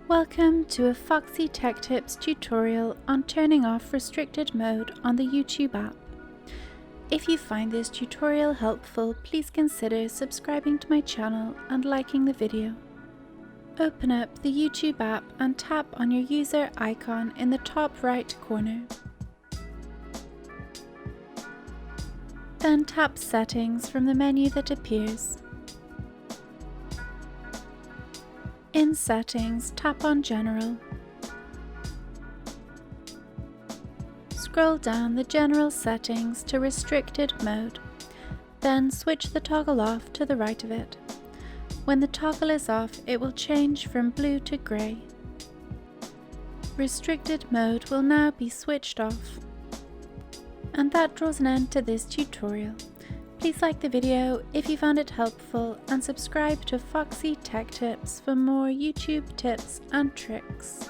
Welcome to a Foxy Tech Tips tutorial on turning off restricted mode on the YouTube app. If you find this tutorial helpful, please consider subscribing to my channel and liking the video. Open up the YouTube app and tap on your user icon in the top right corner. Then tap Settings from the menu that appears. In Settings, tap on General. Scroll down the General settings to Restricted Mode, then switch the toggle off to the right of it. When the toggle is off, it will change from blue to grey. Restricted Mode will now be switched off. And that draws an end to this tutorial. Please like the video if you found it helpful and subscribe to Foxy Tech Tips for more YouTube tips and tricks.